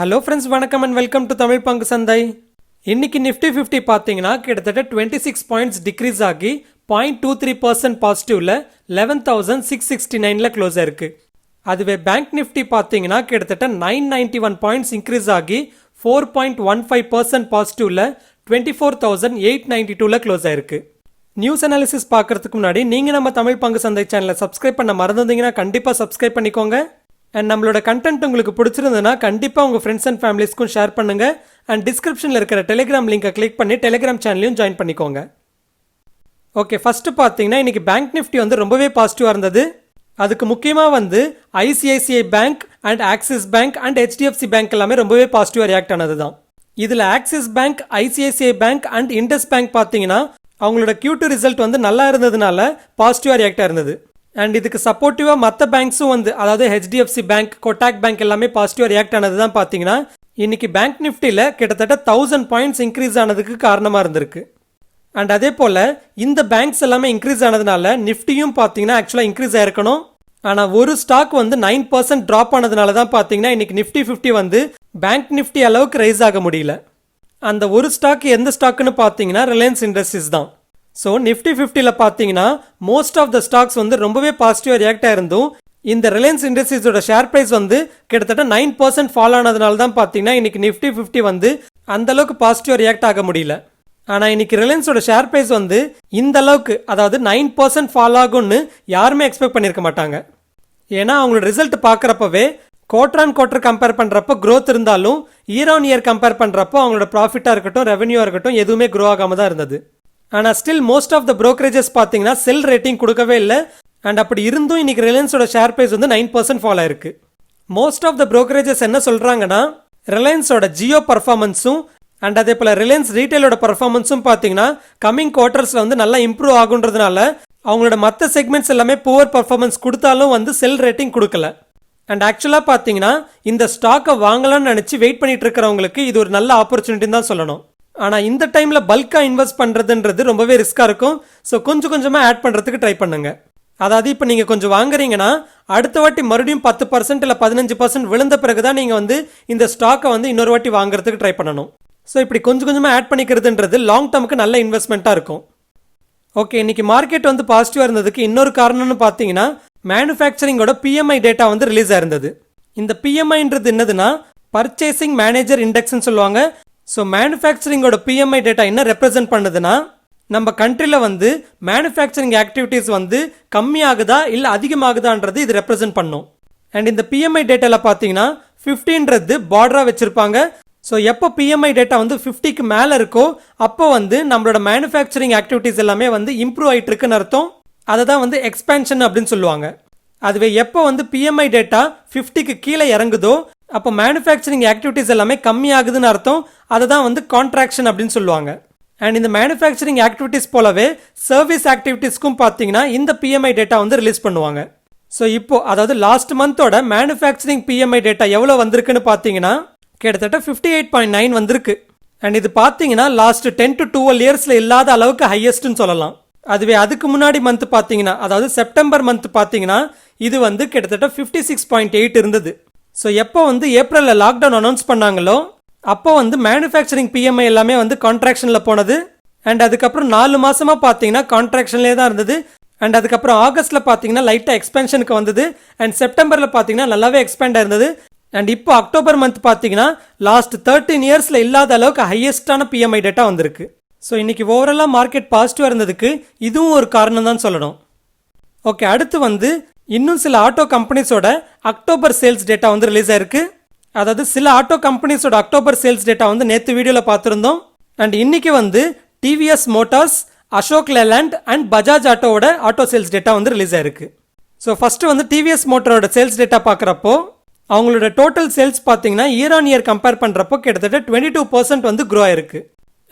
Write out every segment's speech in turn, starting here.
Hello friends, வணக்கம் and welcome to Tamil பங்கு சந்தை. இன்னைக்கு நிஃப்டி 50 பார்த்தீங்கன்னா கிட்டத்தட்ட 26 பாயிண்ட்ஸ் டிக்ரீஸ் ஆகி 0.23% பாசிட்டிவ்ல 11,669ல க்ளோஸ் ஆயிருக்கு. அதுவே பேங்க் நிஃப்டி பார்த்தீங்கன்னா கிட்டத்தட்ட 991 பாயிண்ட்ஸ் இன்க்ரீஸ் ஆகி 4.15% பாசிட்டிவ்ல 24,892ல க்ளோஸ் ஆயிருக்கு. நியூஸ் அனாலிசிஸ் பார்க்கறதுக்கு முன்னாடி நீங்கள் நம்ம தமிழ் பங்கு சந்தை சேனலை சப்ஸ்கிரைப் பண்ண மறந்துருந்தீங்கன்னா கண்டிப்பாக சப்ஸ்கிரைப் பண்ணிக்கோங்க. அண்ட் நம்மளோட கண்டென்ட் உங்களுக்கு பிடிச்சிருந்ததுன்னா கண்டிப்பாக உங்கள் ஃப்ரெண்ட்ஸ் அண்ட் ஃபேமிலிஸ்க்கும் ஷேர் பண்ணுங்கள். அண்ட் டிஸ்கிரிப்ஷனில் இருக்கிற டெலிகிராம் லிங்கை கிளிக் பண்ணி டெலிகிராம் சேனலையும் ஜாயின் பண்ணிக்கோங்க. ஓகே, ஃபஸ்ட்டு பார்த்தீங்கன்னா இன்றைக்கி பேங்க் நிஃப்டி ரொம்பவே பாசிட்டிவாக இருந்தது. அதுக்கு முக்கியமாக ICICI bank and Axis bank and HDFC bank எல்லாமே ரொம்பவே பாசிட்டிவாக ரியாக்ட் ஆனது தான். இதில் Axis bank, ICICI bank and Indus bank பார்த்தீங்கன்னா அவங்களோட Q2 ரிசல்ட் நல்லா இருந்ததுனால பாசிட்டிவாக ரியாக்ட் ஆயிருந்தது. அண்ட் இதுக்கு சப்போர்ட்டிவாக மற்ற பேங்க்ஸும் அதாவது ஹெச்டிஎஃப்சி பேங்க், கொட்டாக் பேங்க் எல்லாமே பாசிட்டிவாக ரியாக்ட் ஆனது தான் பார்த்தீங்கன்னா இன்னைக்கு பேங்க் நிஃப்டியில் கிட்டத்தட்ட 1000 பாயிண்ட்ஸ் இன்க்ரீஸ் ஆனதுக்கு காரணமாக இருந்திருக்கு. அண்ட் அதே போல் இந்த பேங்க்ஸ் எல்லாமே இன்க்ரீஸ் ஆனதுனால நிஃப்டியும் பார்த்தீங்கன்னா ஆக்சுவலாக இன்க்ரீஸ் ஆயிருக்கணும். ஆனால் ஒரு ஸ்டாக் 9% ட்ராப் ஆனதுனால தான் பார்த்தீங்கன்னா இன்னைக்கு நிஃப்டி 50 பேங்க் நிஃப்டி அளவுக்கு ரைஸ் ஆக முடியல. அந்த ஒரு ஸ்டாக் எந்த ஸ்டாக்குன்னு பார்த்தீங்கன்னா ரிலையன்ஸ் இண்டஸ்ட்ரீஸ் தான். ஸோ நிஃப்டி 50ல பார்த்தீங்கன்னா மோஸ்ட் ஆஃப் த ஸ்டாக்ஸ் ரொம்பவே பாசிட்டிவாக ரியாக்ட் ஆயிருந்தும் இந்த ரிலையன்ஸ் இண்டஸ்ட்ரீஸோட ஷேர் ப்ரைஸ் கிட்டத்தட்ட 9% ஃபால் ஆனதுனால தான் பார்த்தீங்கன்னா இன்னைக்கு நிஃப்டி 50 அந்த அளவுக்கு பாசிட்டிவாக ரியாக்ட் ஆக முடியல. ஆனால் இன்னைக்கு ரிலையன்ஸோட ஷேர் ப்ரைஸ் இந்த அளவுக்கு அதாவது 9% ஃபால் ஆகும்னு யாருமே எக்ஸ்பெக்ட் பண்ணியிருக்க மாட்டாங்க. ஏன்னா அவங்களோட ரிசல்ட் பார்க்குறப்பவே குவார்டர் ஆன் குவார்டர் கம்பேர் பண்ணுறப்போ க்ரோத் இருந்தாலும் இயர் ஆன் இயர் கம்பேர் பண்ணுறப்போ அவங்களோட ப்ராஃபிட்டாக இருக்கட்டும், ரெவன்யூவாக இருக்கட்டும், எதுவுமே க்ரோ ஆகாமல் தான் இருந்தது. ஆனால் still most of the brokerages பார்த்தீங்கன்னா செல் ரேட்டிங் கொடுக்கவே இல்லை. அண்ட் அப்படி இருந்தும் இன்னைக்கு ரிலையன்ஸோட ஷேர் ப்ரைஸ் 9% ஃபால் ஆயிருக்கு. மோஸ்ட் ஆஃப் த ப்ரோக்கரேஜஸ் என்ன சொல்கிறாங்கன்னா ரிலையன்ஸோட ஜியோ பர்ஃபார்மன்ஸும் அண்ட் அதே போல் ரிலையன்ஸ் ரீட்டைலோட பர்ஃபார்மன்ஸும் பார்த்தீங்கன்னா கம்மிங் குவார்ட்டர்ஸில் நல்லா இம்ப்ரூவ் ஆகுன்றதுனால அவங்களோட மற்ற செக்மெண்ட்ஸ் எல்லாமே புவர் பர்ஃபார்மன்ஸ் கொடுத்தாலும் செல் ரேட்டிங் கொடுக்கல. அண்ட் ஆக்சுவலாக பார்த்தீங்கன்னா இந்த ஸ்டாக்கை வாங்கலாம்னு நினச்சி வெயிட் பண்ணிட்டு இருக்கிறவங்களுக்கு இது ஒரு நல்ல ஆப்பர்ச்சுனிட்டின்னு தான் சொல்லணும். ஆனால் இந்த டைமில் பல்காக இன்வெஸ்ட் பண்ணுறதுன்றது ரொம்பவே ரிஸ்க்காக இருக்கும். ஸோ கொஞ்சம் கொஞ்சமாக ஆட் பண்ணுறதுக்கு ட்ரை பண்ணுங்க. அதாவது இப்போ நீங்கள் கொஞ்சம் வாங்குறீங்கன்னா அடுத்த வாட்டி மறுபடியும் 10% இல்லை 15% விழுந்த பிறகு தான் நீங்கள் இந்த ஸ்டாக்கை இன்னொரு வாட்டி வாங்குறதுக்கு ட்ரை பண்ணணும். ஸோ இப்படி கொஞ்சம் கொஞ்சமாக ஆட் பண்ணிக்கிறதுன்றது லாங் டேர்முக்கு நல்ல இன்வெஸ்ட்மெண்ட்டாக இருக்கும். ஓகே, இன்னைக்கு மார்க்கெட் பாசிட்டிவாக இருந்ததுக்கு இன்னொரு காரணம்னு பார்த்தீங்கன்னா மேனுஃபேக்சரிங்கோட PMI டேட்டா ரிலீஸ் ஆயிருந்தது. இந்த PMIன்றது என்னதுன்னா பர்ச்சேசிங் மேனேஜர் இண்டெக்ஸ்ன்னு சொல்லுவாங்க. ஸோ மேனுஃபேக்சரிங்கோட PMI டேட்டா என்ன ரெப்ரசென்ட் பண்ணுதுன்னா நம்ம கண்ட்ரியில் மேனுஃபேக்சரிங் ஆக்டிவிட்டீஸ் கம்மியாகுதா இல்லை அதிகமாகுதான்றது இது ரெப்ரசென்ட் பண்ணும். அண்ட் இந்த PMI டேட்டாவில் பார்த்தீங்கன்னா 50ன்றது பார்டராக வச்சுருப்பாங்க. ஸோ எப்போ PMI டேட்டா 50க்கு மேலே இருக்கோ அப்போ நம்மளோட மேனுஃபேக்சரிங் ஆக்டிவிட்டீஸ் எல்லாமே இம்ப்ரூவ் ஆகிட்டு இருக்குன்னு அர்த்தம். அதை தான் எக்ஸ்பேன்ஷன் அப்படின்னு சொல்லுவாங்க. அதுவே எப்போ PMI டேட்டா 50க்கு கீழே இறங்குதோ அப்போ மேனுஃபேக்சரிங் ஆக்டிவிட்டீஸ் எல்லாமே கம்மியாகுதுன்னு அர்த்தம். அதை தான் கான்ட்ராக்ஷன் அப்படின்னு சொல்லுவாங்க. அண்ட் இந்த மேனுஃபேக்சரிங் ஆக்டிவிட்டீஸ் போலவே சர்வீஸ் ஆக்டிவிட்டீஸ்க்கும் பார்த்தீங்கன்னா இந்த PMI டேட்டா ரிலீஸ் பண்ணுவாங்க. ஸோ இப்போ அதாவது லாஸ்ட் மந்தோட மேனுஃபேக்சரிங் PMI டேட்டா எவ்வளோ வந்திருக்குன்னு பார்த்தீங்கன்னா கிட்டத்தட்ட 58.9 வந்திருக்கு. அண்ட் இது பார்த்தீங்கன்னா லாஸ்ட் 10 to 12 இயர்ஸில் இல்லாத அளவுக்கு ஹையஸ்ட்னு சொல்லலாம். அதுவே அதுக்கு முன்னாடி மந்த் பார்த்தீங்கன்னா அதாவது செப்டம்பர் மந்த் பார்த்தீங்கன்னா இது கிட்டத்தட்ட 56.8 இருந்தது. ஸோ எப்போ ஏப்ரலில் லாக்டவுன் அனௌன்ஸ் பண்ணாங்களோ அப்போ மேனுஃபேக்சரிங் PMI எல்லாமே கான்ட்ராக்ஷனில் போனது. அண்ட் அதுக்கப்புறம் 4 மாசமா பார்த்தீங்கன்னா கான்ட்ராக்ஷன்லேயே தான் இருந்தது. அண்ட் அதுக்கப்புறம் ஆகஸ்ட்டில் பார்த்தீங்கன்னா லைட்டாக எக்ஸ்பென்ஷனுக்கு வந்தது. அண்ட் செப்டம்பரில் பார்த்தீங்கன்னா நல்லாவே எக்ஸ்பேண்ட் ஆயிருந்தது. அண்ட் இப்போ அக்டோபர் மந்த் பார்த்தீங்கன்னா லாஸ்ட் 13 இயர்ஸில் இல்லாத அளவுக்கு ஹையஸ்டான PMI டேட்டா வந்திருக்கு. ஸோ இன்னைக்கு ஓவராலாக மார்க்கெட் பாசிட்டிவாக இருந்ததுக்கு இதுவும் ஒரு காரணம் தான் சொல்லணும். ஓகே, அடுத்து இன்னும் சில ஆட்டோ கம்பெனிஸோட அக்டோபர் சேல்ஸ் டேட்டா ரிலீஸ் ஆயிருக்கு. அதாவது சில ஆட்டோ கம்பெனிஸோட அக்டோபர் சேல்ஸ் டேட்டா நேற்று வீடியோவில் பார்த்துருந்தோம். அண்ட் இன்னைக்கு டிவிஎஸ் மோட்டார்ஸ், அசோக் லேலண்ட் அண்ட் பஜாஜ் ஆட்டோவோட ஆட்டோ சேல்ஸ் டேட்டா ரிலீஸ் ஆயிருக்கு. ஸோ ஃபர்ஸ்ட் டிவிஎஸ் மோட்டாரோட சேல்ஸ் டேட்டா பார்க்குறப்போ அவங்களோட டோட்டல் சேல்ஸ் பார்த்தீங்கன்னா இயர் ஆன் இயர் கம்பேர் பண்ணுறப்போ கிட்டத்தட்ட 22% க்ரோ ஆயிருக்கு.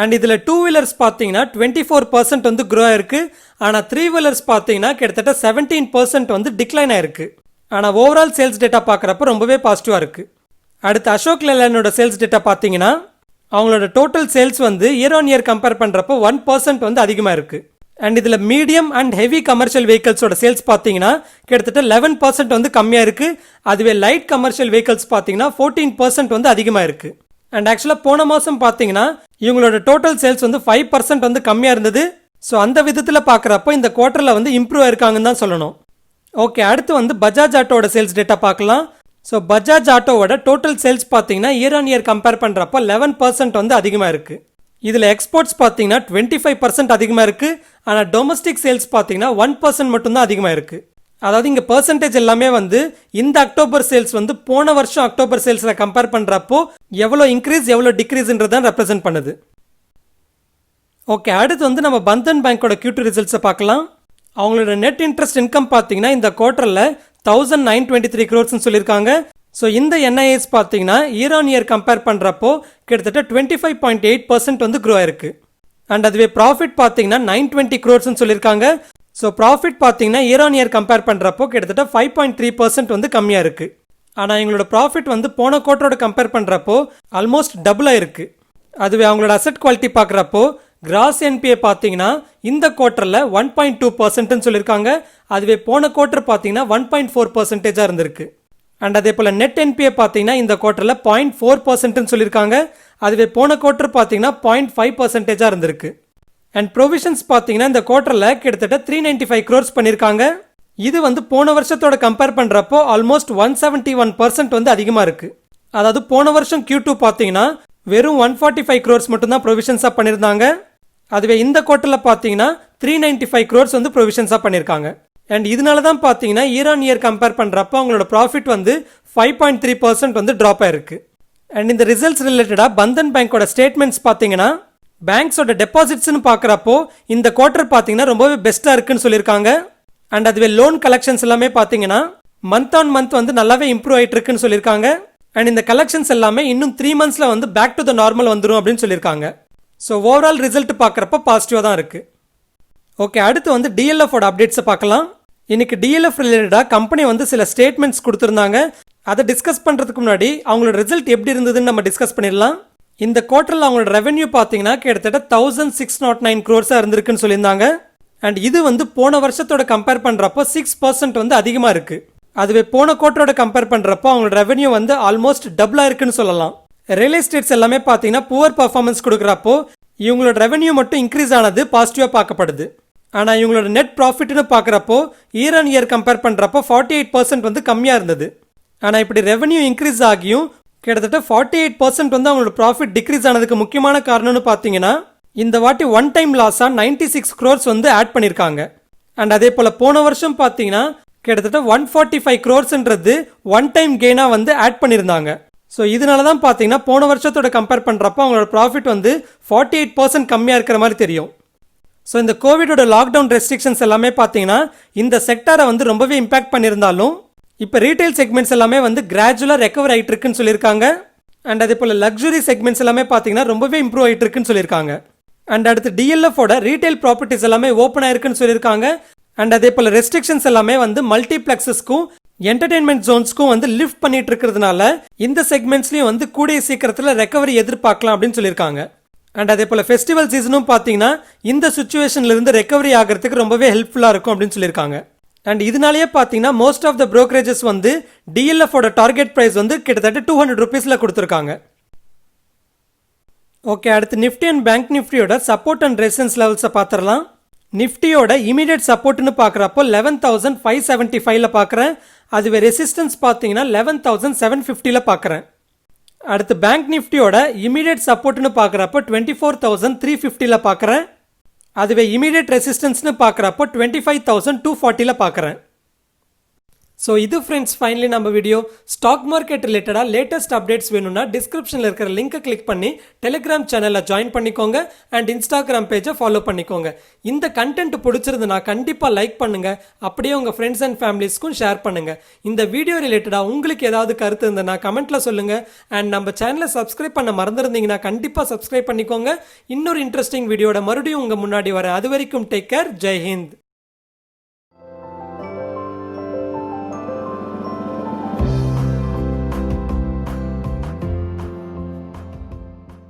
அண்ட் இதில் 2 வீலர்ஸ் பார்த்தீங்கன்னா 24% க்ரோ ஆயிருக்கு. ஆனால் 3 வீலர்ஸ் பார்த்தீங்கன்னா கிட்டத்தட்ட 17% டிக்ளைன் ஆயிருக்கு. ஆனால் ஓவரால் சேல்ஸ் டேட்டா பார்க்குறப்ப ரொம்பவே பாசிட்டிவாக இருக்குது. அடுத்து அசோக் லேலண்டோட சேல்ஸ் டேட்டா பார்த்தீங்கன்னா அவங்களோட total sales year on year compare பண்ணுறப்போ 1% அதிகமாக இருக்குது. அண்ட் இதில் மீடியம் அண்ட் ஹெவி கமர்ஷியல் வெஹிக்கல்ஸோட சேல்ஸ் பார்த்தீங்கன்னா கிட்டத்தட்ட 11% வந்து கம்மியாக இருக்குது. அதுவே லைட் கமர்ஷியல் வெஹிக்கல்ஸ் பார்த்தீங்கன்னா 14% வந்து அதிகமாக இருக்குது. அண்ட் ஆக்சுவலாக போன மாதம் பார்த்தீங்கன்னா இவங்களோட டோட்டல் சேல்ஸ் வந்து 5% வந்து கம்மியாக இருந்தது. ஸோ அந்த விதத்தில் பார்க்குறப்போ இந்த குவார்ட்டரில் வந்து இம்ப்ரூவ் ஆயிருக்காங்கன்னு தான் சொல்லணும். ஓகே, அடுத்து வந்து பஜாஜ் ஆட்டோவோட சேல்ஸ் டேட்டா பார்க்கலாம். ஸோ பஜாஜ் ஆட்டோவோட டோட்டல் சேல்ஸ் பார்த்தீங்கன்னா இயர் ஆன் இயர் கம்பேர் பண்ணுறப்போ 11% வந்து அதிகமாக இருக்குது. இதில் எக்ஸ்போர்ட்ஸ் பார்த்தீங்கன்னா 25% அதிகமாக இருக்குது. ஆனால் டொமஸ்டிக் சேல்ஸ் பார்த்தீங்கன்னா 1% மட்டும்தான் அதிகமாக இருக்குது. அதாவது இங்கே பர்சன்டேஜ் எல்லாமே வந்து இந்த அக்டோபர் சேல்ஸ் வந்து போன வருஷம் அக்டோபர் சேல்ஸில் கம்பேர் பண்ணுறப்போ எவ்வளோ இன்க்ரீஸ் எவ்வளோ டிக்ரீஸ்ன்றதான் ரெப்ரசென்ட் பண்ணுது. ஓகே, அடுத்து வந்து நம்ம பந்தன் பேங்கோட Q2 ரிசல்ட்ஸை பார்க்கலாம். அவங்களோட நெட் இன்ட்ரெஸ்ட் இன்கம் பார்த்தீங்கன்னா இந்த குவார்ட்டரில் 1923 crores சொல்லியிருக்காங்க. ஸோ இந்த NIS பார்த்தீங்கன்னா இயர் ஆன் இயர் கம்பேர் பண்ணுறப்போ கிட்டத்தட்ட 25.8% வந்து க்ரோ ஆயிருக்கு. அண்ட் அதுவே ப்ராஃபிட் பார்த்தீங்கன்னா 920 crores சொல்லியிருக்காங்க. ஸோ ப்ராஃபிட் பார்த்தீங்கன்னா இயர் ஆன் இயர் கம்பேர் பண்ணுறப்போ கிட்டத்தட்ட 5.3% வந்து கம்மியாக இருக்குது. ஆனால் எங்களோட ப்ராஃபிட் வந்து போன குவார்ட்டரோட கம்பேர் பண்ணுறப்போ ஆல்மோஸ்ட் டபுளாக இருக்குது. அதுவே அவங்களோட அசெட் குவாலிட்டி பார்க்குறப்போ கிராஸ் என்பிஏ பார்த்தீங்கன்னா இந்த குவார்ட்டரில் 1.2% சொல்லியிருக்காங்க. அதுவே போன குவார்ட்டர் பார்த்தீங்கன்னா 1.4% இருந்திருக்கு. அண்ட் அதே போல் நெட் என்பிஏ பார்த்தீங்கன்னா இந்த குவார்ட்டரில் 0.4% சொல்லியிருக்காங்க. அதுவே போன குவார்ட்டர் பார்த்தீங்கன்னா 0.5% இருந்திருக்கு. அண்ட் ப்ரொவிஷன்ஸ் பார்த்தீங்கன்னா இந்த குவார்ட்டரில் கிட்டத்தட்ட 395 crores பண்ணியிருக்காங்க. இது வந்து போன வருஷத்தோட கம்பேர் பண்ணுறப்போ ஆல்மோஸ்ட் 171% வந்து அதிகமாக இருக்குது. அதாவது போன வருஷம் Q2 பார்த்தீங்கன்னா வெறும் 145 crores மட்டும்தான் ப்ரொவிஷன்ஸாக பண்ணியிருந்தாங்க. அதுவே இந்த குவார்ட்டரில் பார்த்தீங்கன்னா 395 crores வந்து ப்ரொவிஷன்ஸாக பண்ணியிருக்காங்க. அண்ட் இதனால தான் பார்த்தீங்கன்னா இயர் ஆன் இயர் கம்பேர் பண்ணுறப்போ அவங்களோட ப்ராஃபிட் வந்து 5.3% வந்து ட்ராப் ஆயிருக்கு. அண்ட் இந்த ரிசல்ட்ஸ் ரிலேட்டடாக பந்தன் பேங்கோட ஸ்டேட்மெண்ட்ஸ் பார்த்தீங்கன்னா பேங்க்ஸோட டெபாசிட்ஸ்னு பார்க்குறப்போ இந்த குவார்ட்டர் பார்த்தீங்கன்னா ரொம்பவே பெஸ்ட்டாக இருக்குன்னு சொல்லியிருக்காங்க. அண்ட் அதுவே லோன் கலெக்ஷன்ஸ் எல்லாமே பார்த்தீங்கன்னா மந்த் ஆன் மந்த் வந்து நல்லாவே இம்ப்ரூவ் ஆகிட்டு இருக்குன்னு சொல்லியிருக்காங்க. அண்ட் இந்த கலெக்ஷன்ஸ் எல்லாமே இன்னும் 3 monthsல வந்து பேக் டு த நார்மல் வந்துடும் அப்படின்னு சொல்லியிருக்காங்க. ஸோ ஓவரால் ரிசல்ட் பார்க்குறப்போ பாசிட்டிவாக தான் இருக்குது. ஓகே, அடுத்து வந்து டிஎல்எஃபோட அப்டேட்ஸை பார்க்கலாம். இன்னைக்கு டிஎல்எஃப் ரிலேட்டடாக கம்பெனி வந்து சில ஸ்டேட்மெண்ட்ஸ் கொடுத்துருந்தாங்க. அதை டிஸ்கஸ் பண்ணுறதுக்கு முன்னாடி அவங்களோட ரிசல்ட் எப்படி இருந்ததுன்னு நம்ம டிஸ்கஸ் பண்ணிடலாம். இந்த குவார்ட்டரில் அவங்களோட ரெவென்யூ பார்த்தீங்கன்னா கிட்டத்தட்ட 1609 crores இருந்திருக்குன்னு சொல்லியிருந்தாங்க. அண்ட் இது வந்து போன வருஷத்தோட கம்பேர் பண்ணுறப்போ 6% வந்து அதிகமாக இருக்குது. அதுவே போன குவார்ட்டரோட கம்பேர் பண்ணுறப்போ அவங்களோட ரெவென்யூ வந்து ஆல்மோஸ்ட் டபுளாக இருக்குன்னு சொல்லலாம். ரியல் எஸ்டேட்ஸ் எல்லாமே பார்த்தீங்கன்னா புவர் பர்ஃபார்மன்ஸ் கொடுக்குறப்போ இவங்களோட ரெவென்யூ மட்டும் இன்க்ரீஸ் ஆனது பாசிட்டிவாக பார்க்கப்படுது. ஆனால் இவங்களோட நெட் ப்ராஃபிட்னு பார்க்குறப்போ இயர் ஆன் இயர் கம்பேர் பண்ணுறப்போ 48% வந்து கம்மியாக இருந்தது. ஆனால் இப்படி ரெவென்யூ இன்க்ரீஸ் ஆகியும் கிட்டத்தட்ட 48% வந்து அவங்களோட ப்ராஃபிட் டிக்ரீஸ் ஆனதுக்கு முக்கியமான காரணம்னு பார்த்தீங்கன்னா இந்த வாட்டி ஒன் டைம் லாஸாக 96 crores வந்து ஆட் பண்ணியிருக்காங்க. அண்ட் அதே போல் போன வருஷம் பார்த்தீங்கன்னா கிட்டத்தட்ட 145 crores ஒன் டைம் கெயினாக வந்து ஆட் பண்ணியிருந்தாங்க. ஸோ இதனால தான் பார்த்தீங்கன்னா போன வருஷத்தோட கம்பேர் பண்ணுறப்போ அவங்களோட ப்ராஃபிட் வந்து 48% கம்மியாக இருக்கிற மாதிரி தெரியும். ஸோ இந்த கோவிடோட லாக்டவுன் ரெஸ்ட்ரிக்ஷன்ஸ் எல்லாமே பார்த்தீங்கன்னா இந்த செக்டாரை வந்து ரொம்பவே இம்பாக்ட் பண்ணியிருந்தாலும் இப்போ ரீட்டைல் செக்மெண்ட்ஸ் எல்லாமே வந்து கிராஜுவலாக ரெக்கவர் ஆகிட்டு இருக்குன்னு சொல்லியிருக்காங்க. அண்ட் அதே போல் லக்ஸுரி செக்மெண்ட்ஸ் எல்லாமே பார்த்தீங்கன்னா ரொம்பவே இம்ப்ரூவ் ஆகிட்டு இருக்குன்னு சொல்லியிருக்காங்க. அண்ட் அடுத்து டிஎல்எஃபோட ரீட்டைல் ப்ராப்பர்ட்டிஸ் எல்லாமே ஓப்பன் ஆயிருக்குன்னு சொல்லியிருக்காங்க. அண்ட் அதே போல் ரெஸ்ட்ரிக்ஷன்ஸ் எல்லாமே வந்து மல்டிப்ளெக்ஸஸ்க்கும் என்டர்டெயின்மெண்ட் ஜோன்ஸ்க்கும் வந்து லிஃப்ட் பண்ணிட்டு இருக்கிறதுனால இந்த செக்மெண்ட்ஸ்லையும் வந்து கூடிய சீக்கிரத்தில் ரெக்கவரி எதிர்பார்க்கலாம் அப்படின்னு சொல்லியிருக்காங்க. அண்ட் அதே போல் ஃபெஸ்டிவல் சீசனும் பார்த்தீங்கன்னா இந்த சுச்சுவேஷன்லேருந்து ரெக்கவரி ஆகிறதுக்கு ரொம்பவே ஹெல்ப்ஃபுல்லாக இருக்கும் அப்படின்னு சொல்லியிருக்காங்க. அண்ட் இதனாலேயே பார்த்தீங்கன்னா மோஸ்ட் ஆஃப் த ப்ரோக்கரேஜஸ் வந்து டிஎல்எஃபோட டார்கெட் ப்ரைஸ் வந்து கிட்டத்தட்ட 200 rupeesல கொடுத்துருக்காங்க. ஓகே, அடுத்து நிஃப்டி அண்ட் பேங்க் நிஃப்டியோட சப்போர்ட் அண்ட் ரெசிஸ்டன்ஸ் லெவல்ஸை பார்த்துடலாம். நிஃப்டியோட இமீடியட் சப்போர்ட்னு பார்க்குறப்போ 11,575ல பார்க்குறேன். அதுவே ரெசிஸ்டன்ஸ் பார்த்தீங்கன்னா 11,750ல பார்க்குறேன். அடுத்து பேங்க் நிஃப்டியோட இமீடியட் சப்போர்ட்னு பார்க்குறப்போ 24,350ல பார்க்குறேன். அதுவே இமீடியட் ரெசிஸ்டன்ஸ்னு பார்க்குறப்போ 25,240ல பார்க்குறேன். ஸோ இது ஃப்ரெண்ட்ஸ் ஃபைனலி நம்ம வீடியோ. ஸ்டாக் மார்க்கெட் ரிலேட்டடாக லேட்டஸ்ட் அப்டேட்ஸ் வேணும்னா டிஸ்கிரிப்ஷனில் இருக்கிற லிங்கை கிளிக் பண்ணி டெலிகிராம் சேனலில் ஜாயின் பண்ணிக்கோங்க அண்ட் இன்ஸ்டாகிராம் பேஜை ஃபாலோ பண்ணிக்கோங்க. இந்த கண்டென்ட் பிடிச்சிருந்துன்னா கண்டிப்பாக லைக் பண்ணுங்கள். அப்படியே உங்கள் ஃப்ரெண்ட்ஸ் அண்ட் ஃபேமிலிஸ்க்கும் ஷேர் பண்ணுங்கள். இந்த வீடியோ ரிலேட்டடாக உங்களுக்கு ஏதாவது கருத்து இருந்ததுன்னா கமெண்ட்டில் சொல்லுங்கள். அண்ட் நம்ம சேனலை சப்ஸ்கிரைப் பண்ண மறந்துருந்தீங்கன்னா கண்டிப்பாக சப்ஸ்கிரைப் பண்ணிக்கோங்க. இன்னொரு இன்ட்ரெஸ்டிங் வீடியோட மறுபடியும் உங்கள் முன்னாடி வரேன். அது வரைக்கும் டேக் கேர். ஜெய் ஹிந்த்.